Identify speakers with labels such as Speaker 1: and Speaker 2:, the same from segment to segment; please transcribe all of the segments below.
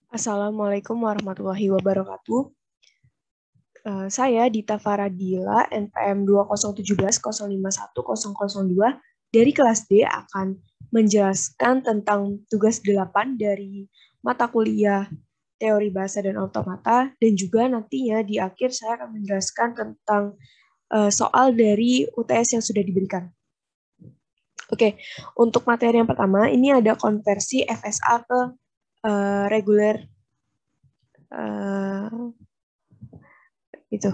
Speaker 1: Assalamualaikum warahmatullahi wabarakatuh. Saya Dita Faradila, NPM 2017-051-002 dari kelas D akan menjelaskan tentang tugas 8 dari mata kuliah Teori Bahasa dan Automata, dan juga nantinya di akhir saya akan menjelaskan tentang soal dari UTS yang sudah diberikan. Oke, untuk materi yang pertama, ini ada konversi FSA ke reguler itu.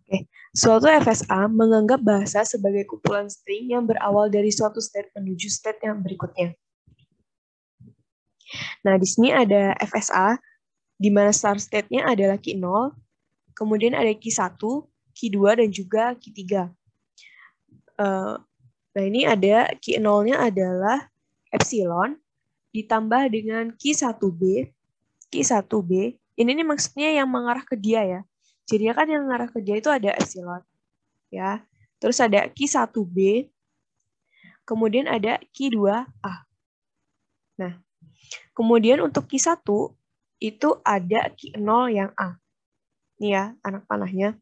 Speaker 1: Oke. Suatu FSA menganggap bahasa sebagai kumpulan string yang berawal dari suatu state menuju state yang berikutnya. Nah, di sini ada FSA, di mana start state-nya adalah Q0, kemudian ada Q1, Q2, dan juga Q3. Nah, ini ada Q0-nya adalah epsilon, ditambah dengan Q1B. Q1B, ini maksudnya yang mengarah ke dia ya. Jadi kan yang mengarah ke dia itu ada epsilon. Ya. Terus ada Q1B, kemudian ada Q2A. Nah, kemudian untuk Q1 itu ada Q0 yang A. Ini ya, anak panahnya.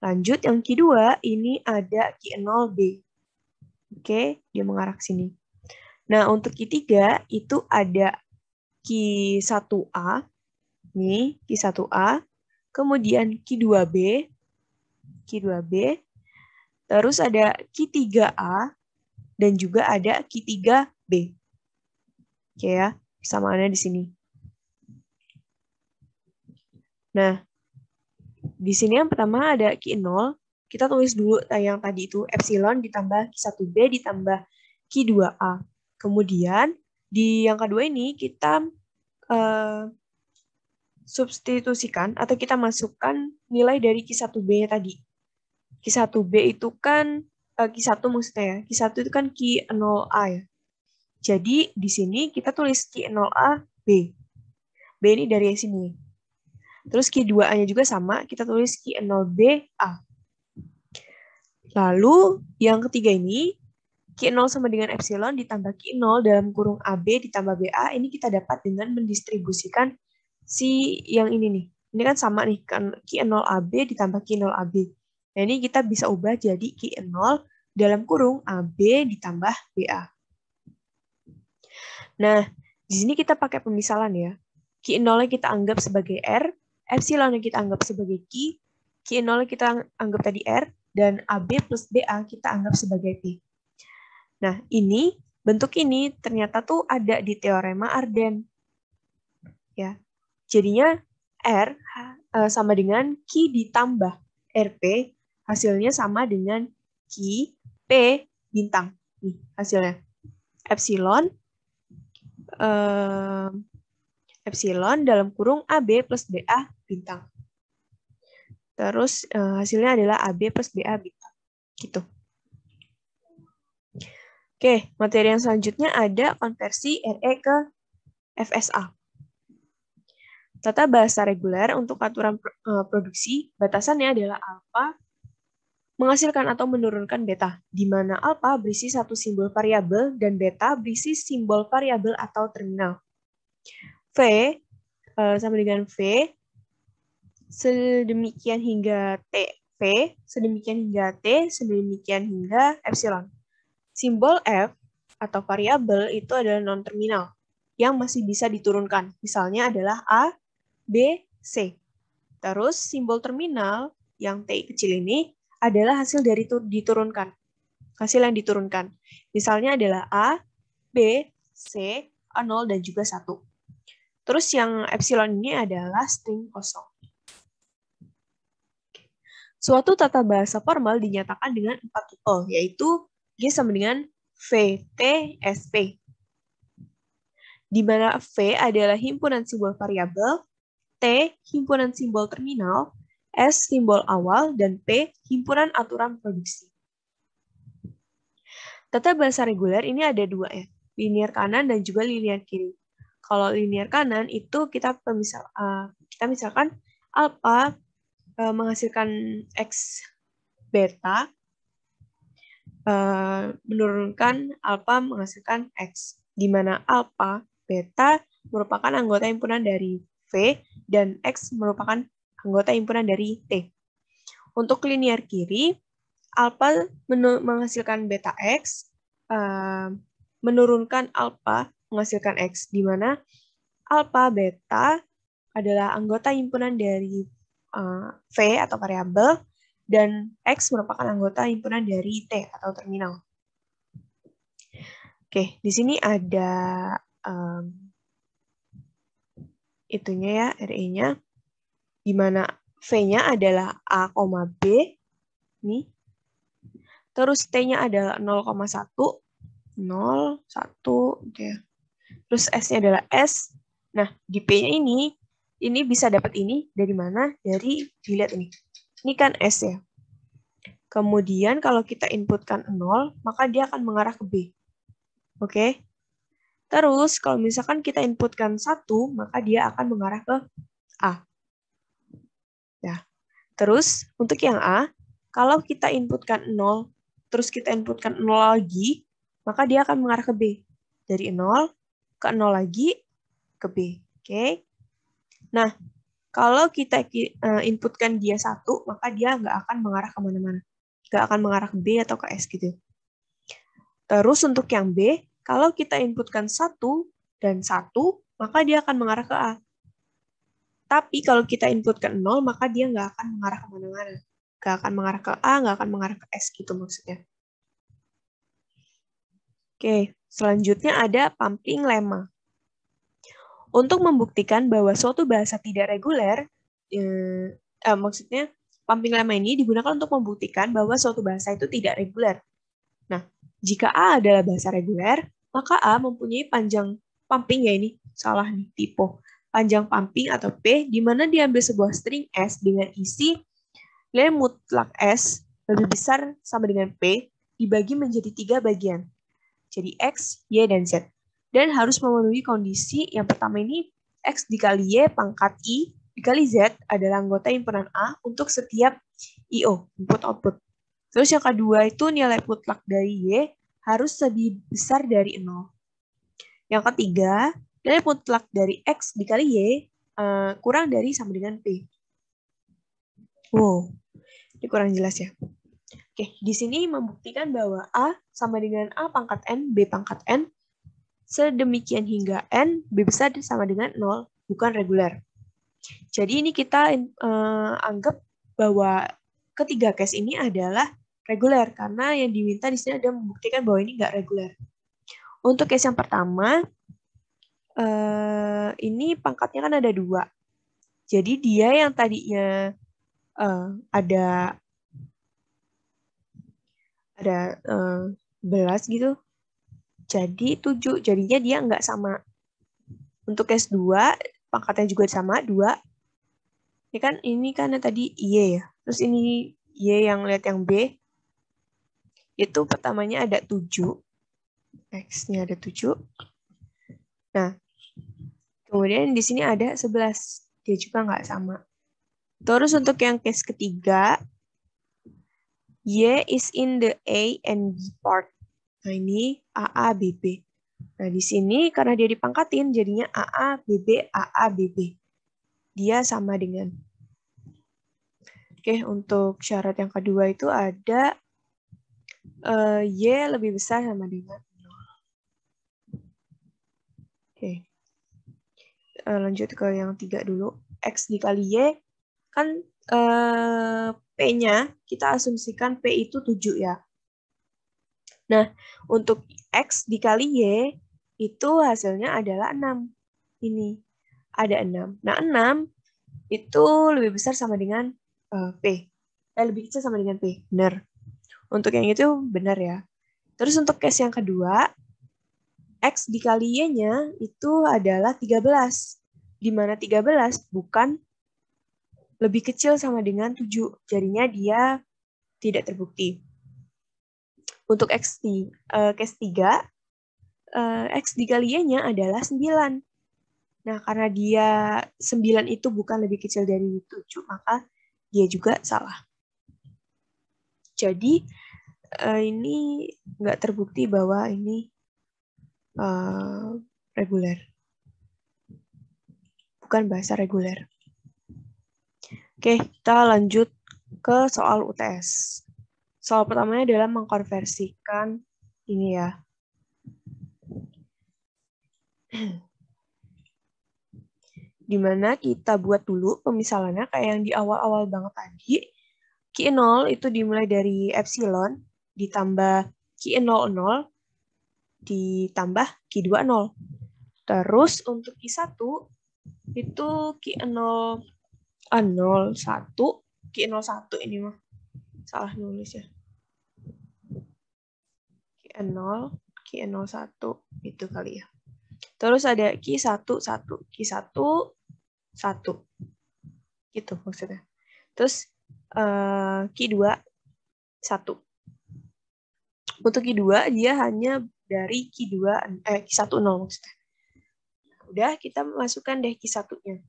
Speaker 1: Lanjut yang Q2 ini ada Q0B. Oke, dia mengarah ke sini. Nah, untuk Q3 itu ada Q1A. Nih, Q1A. Kemudian Q2B. Q2B. Terus ada Q3A. Dan juga ada Q3B. Oke ya, persamaannya di sini. Nah, di sini yang pertama ada Q0. Kita tulis dulu yang tadi itu epsilon ditambah Q1B ditambah Q2A. Kemudian di yang kedua ini kita substitusikan atau kita masukkan nilai dari Q1B tadi. Q1B itu kan Q1 maksudnya ya. Q1 itu kan Q0A ya. Jadi di sini kita tulis Q0A B. B ini dari sini. Terus Q2A-nya juga sama, kita tulis Q0B-A. Lalu yang ketiga ini, Q0 sama dengan epsilon ditambah Q0 dalam kurung AB ditambah BA, ini kita dapat dengan mendistribusikan si yang ini nih. Ini kan sama nih, kan Q0AB ditambah Q0AB. Nah ini kita bisa ubah jadi Q0 dalam kurung AB ditambah BA. Nah, di sini kita pakai pemisalan ya. Q0-nya kita anggap sebagai R, epsilon yang kita anggap sebagai Q, Q0 kita anggap tadi R, dan AB plus BA kita anggap sebagai P. Nah, ini, bentuk ini ternyata tuh ada di teorema Arden. Ya. Jadinya R sama dengan Q ditambah RP, hasilnya sama dengan Q, P, bintang. Nih, hasilnya. Epsilon dalam kurung AB plus BA bintang. Terus hasilnya adalah AB plus BA bintang. Gitu. Oke, materi yang selanjutnya ada konversi RE ke FSA. Tata bahasa reguler untuk aturan produksi, batasannya adalah alfa menghasilkan atau menurunkan beta, di mana alfa berisi satu simbol variabel dan beta berisi simbol variabel atau terminal. V sama dengan V sedemikian hingga T, V, sedemikian hingga T, sedemikian hingga epsilon. Simbol F atau variabel itu adalah non-terminal yang masih bisa diturunkan. Misalnya adalah A, B, C. Terus simbol terminal yang T kecil ini adalah hasil dari diturunkan. Hasil yang diturunkan. Misalnya adalah A, B, C, A0, dan juga 1. Terus yang epsilon ini adalah string kosong. Suatu tata bahasa formal dinyatakan dengan 4 tuple, yaitu G sama dengan V, T, S, P. Di mana V adalah himpunan simbol variabel, T himpunan simbol terminal, S simbol awal, dan P himpunan aturan produksi. Tata bahasa reguler ini ada dua ya, linear kanan dan juga linear kiri. Kalau linear kanan itu kita misalkan alpha menghasilkan X beta, menurunkan alpha menghasilkan X, di mana alpha beta merupakan anggota himpunan dari V, dan X merupakan anggota himpunan dari T. Untuk linear kiri, alpha menghasilkan beta X, menurunkan alpha menghasilkan X, di mana alpha beta adalah anggota himpunan dari V atau variabel, dan X merupakan anggota himpunan dari T atau terminal. Oke, di sini ada itunya ya, RE-nya, di mana V-nya adalah A, B, nih. Terus T-nya adalah 0,1, 0, 1, ya. Terus S-nya adalah S. Nah, di P-nya ini bisa dapat ini dari mana? Dari, dilihat ini. Ini kan S ya. Kemudian kalau kita inputkan 0, maka dia akan mengarah ke B. Oke? Terus kalau misalkan kita inputkan 1, maka dia akan mengarah ke A. Ya. Terus untuk yang A, kalau kita inputkan 0, terus kita inputkan 0 lagi, maka dia akan mengarah ke B. Dari 0 ke 0 lagi ke B. Oke? Nah, kalau kita inputkan dia 1, maka dia nggak akan mengarah kemana-mana. Nggak akan mengarah ke B atau ke S gitu. Terus untuk yang B, kalau kita inputkan 1 dan 1, maka dia akan mengarah ke A. Tapi kalau kita inputkan 0, maka dia nggak akan mengarah kemana-mana. Nggak akan mengarah ke A, nggak akan mengarah ke S gitu maksudnya. Oke, selanjutnya ada pumping lemma. Untuk membuktikan bahwa suatu bahasa tidak reguler, maksudnya pumping lemma ini digunakan untuk membuktikan bahwa suatu bahasa itu tidak reguler. Nah, jika A adalah bahasa reguler, maka A mempunyai panjang pumping, ya ini salah nih, typo. Panjang pumping atau P, di mana diambil sebuah string S dengan isi nilai mutlak S lebih besar sama dengan P, dibagi menjadi 3 bagian. Jadi X, Y, dan Z. Dan harus memenuhi kondisi yang pertama ini, X dikali Y pangkat I dikali Z adalah anggota himpunan A untuk setiap IO, input-output. Terus yang kedua itu nilai mutlak dari Y harus lebih besar dari 0. Yang ketiga, nilai mutlak dari X dikali Y kurang dari sama dengan P. Wow, ini kurang jelas ya. Oke, di sini membuktikan bahwa A sama dengan A pangkat N, B pangkat N, sedemikian hingga N, B besar sama dengan 0, bukan reguler. Jadi ini kita anggap bahwa ketiga case ini adalah reguler, karena yang diminta di sini ada membuktikan bahwa ini nggak reguler. Untuk case yang pertama, ini pangkatnya kan ada 2. Jadi dia yang tadinya ada 11 gitu, jadi 7. Jadinya dia nggak sama. Untuk case 2, pangkatnya juga sama, 2. Ini kan tadi Y ya. Terus ini Y yang lihat yang B. Itu pertamanya ada 7. X-nya ada 7. Nah, kemudian di sini ada 11. Dia juga nggak sama. Terus untuk yang case ketiga, Y is in the A and B part. Nah, ini AA, BB. Nah, di sini karena dia dipangkatin, jadinya AA, BB, AA, BB. Dia sama dengan. Oke, untuk syarat yang kedua itu ada Y lebih besar sama dengan 0. Oke. Lanjut ke yang 3 dulu. X dikali Y, kan P-nya, kita asumsikan P itu 7 ya. Nah, untuk X dikali Y, itu hasilnya adalah 6. Ini, ada 6. Nah, 6 itu lebih besar sama dengan P. Lebih kecil sama dengan P. Benar. Untuk yang itu benar ya. Terus untuk case yang kedua, X dikali Y-nya itu adalah 13. Di mana 13 bukan lebih kecil sama dengan 7. Jadinya dia tidak terbukti. Untuk case 3, X dikali Y-nya adalah 9. Nah, karena dia 9 itu bukan lebih kecil dari 7, maka dia juga salah. Jadi, ini nggak terbukti bahwa ini reguler. bukan bahasa reguler. Oke, kita lanjut ke soal UTS. Soal pertamanya adalah mengkonversikan ini ya. Dimana kita buat dulu pemisalannya kayak yang di awal-awal banget tadi. Q0 itu dimulai dari epsilon ditambah Q00 ditambah Q20. Terus untuk Q1 itu Q01, Q01 ini mah salah nulis ya. Q01 itu kali ya. Terus ada Q11, Q11, 1. Gitu maksudnya. Terus Q2, 1. Untuk Q2 dia hanya dari Q10 maksudnya. Udah, kita masukkan deh Q1-nya.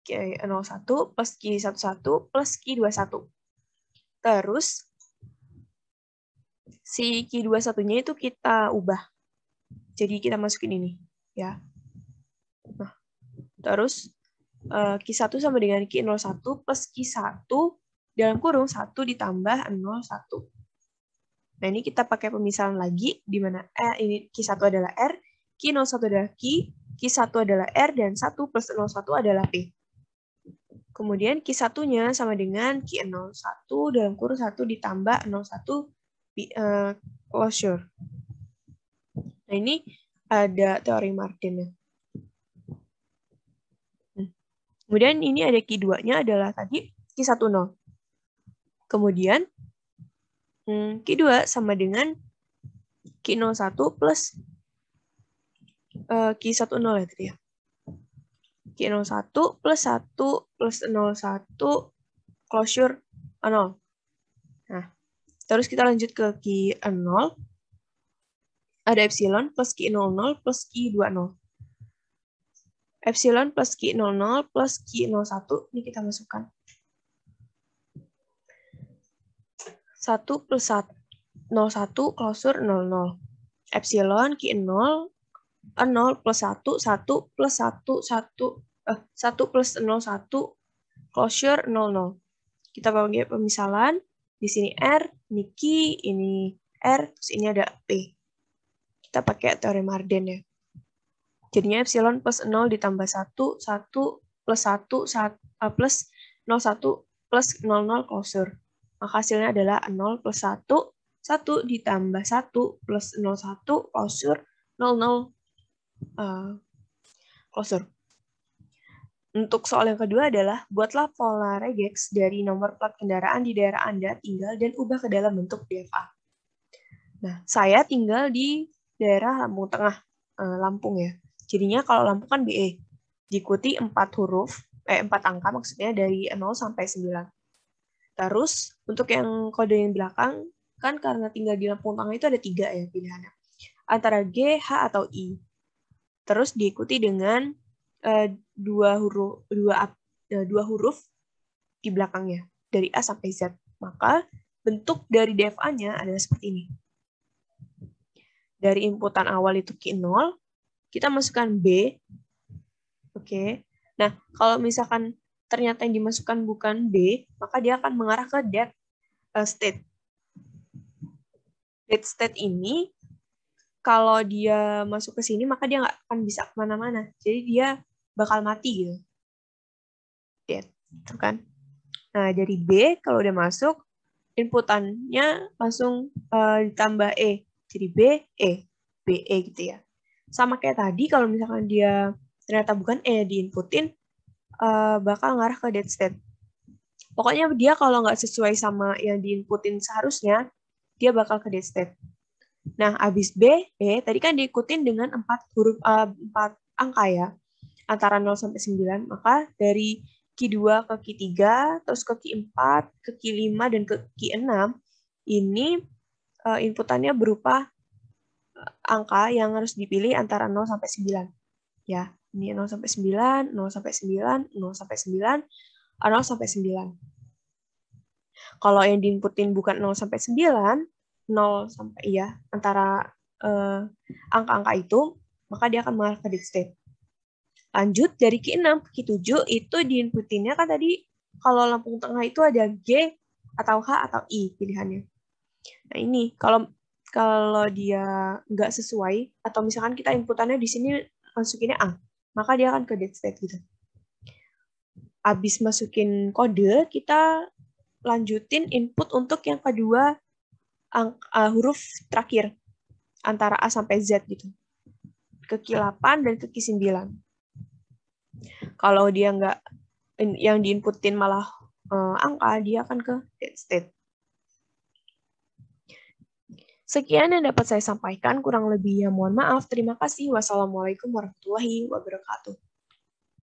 Speaker 1: Q01 plus Q11 plus Q21. Terus si Q21-nya itu kita ubah. Jadi kita masukin ini, ya. Nah, terus Q1 sama dengan Q01 plus Q1 dalam kurung 1 ditambah 01. Nah, ini kita pakai pemisahan lagi, di mana ini Q1 adalah R, Q01 adalah Q, Q1 adalah R, dan 1 plus 01 adalah P. Kemudian Q1-nya sama dengan Q01 dalam kurung 1 ditambah 01 closure. Nah, ini ada teori Martin-nya. Kemudian ini ada Q2-nya adalah tadi Q10. Kemudian Q2 sama dengan Q01 plus Q10 ya tadi ya. Q01 plus 1 plus 01 closure 0. Nah, terus kita lanjut ke Q0. Ada epsilon plus Q00 plus Q20. Epsilon plus Q00 plus Q01 ini kita masukkan. 1 plus 01 closure 00. Epsilon Q0 0 plus 1 1 plus 1 plus 01 closure 00. Kita pakai pemisalan. Di sini R, ini Q, ini R, terus ini ada P. Kita pakai teori Marden ya. Jadinya epsilon plus 0 ditambah 1, 1 plus 1, plus 01 plus 00 closure. Maka hasilnya adalah 0 plus 1, 1 ditambah 1 plus 01 closure, 00 closure. Untuk soal yang kedua adalah, buatlah pola regex dari nomor plat kendaraan di daerah Anda tinggal dan ubah ke dalam bentuk DFA. Nah, saya tinggal di daerah Lampung Tengah, Lampung ya. Jadinya kalau Lampung kan BE, diikuti 4 angka maksudnya dari 0 sampai 9. Terus, untuk yang kode yang belakang, kan karena tinggal di Lampung Tengah itu ada 3 ya pilihannya. Antara G, H, atau I. Terus diikuti dengan dua huruf di belakangnya dari A sampai Z. Maka bentuk dari DFA-nya adalah seperti ini. Dari inputan awal itu Q0, kita masukkan B. Oke. Nah, kalau misalkan ternyata yang dimasukkan bukan B, maka dia akan mengarah ke dead state. Dead state ini kalau dia masuk ke sini, maka dia nggak akan bisa kemana-mana. Jadi dia bakal mati gitu. Dead, gitu kan. Nah, dari B, kalau udah masuk, inputannya langsung ditambah E. Jadi B, E. BE gitu ya. Sama kayak tadi, kalau misalkan dia ternyata bukan E, diinputin, bakal ngarah ke dead state. Pokoknya dia kalau nggak sesuai sama yang diinputin seharusnya, dia bakal ke dead state. Nah, habis B, E, tadi kan diikutin dengan 4 angka ya, antara 0 sampai 9, maka dari Q2 ke Q3, terus ke Q4, ke Q5, dan ke Q6, ini inputannya berupa angka yang harus dipilih antara 0 sampai 9. Ya, ini 0 sampai 9, 0 sampai 9, 0 sampai 9, 0 sampai 9. Kalau yang diinputin bukan 0 sampai 9, 0 sampai antara angka-angka itu, maka dia akan mengarah ke dead state. Lanjut dari Q6 ke Q7 itu diinputinnya kan tadi kalau Lampung Tengah itu ada G atau H atau I pilihannya. Nah ini kalau dia nggak sesuai atau misalkan kita inputannya di sini masukinnya A, maka dia akan ke dead state gitu. Abis masukin kode, kita lanjutin input untuk yang kedua huruf terakhir antara A sampai Z gitu. Ke Q8 dan ke Q9. Kalau dia nggak yang diinputin malah angka, dia akan ke dead state. Sekian yang dapat saya sampaikan, kurang lebihnya mohon maaf. Terima kasih. Wassalamualaikum warahmatullahi wabarakatuh.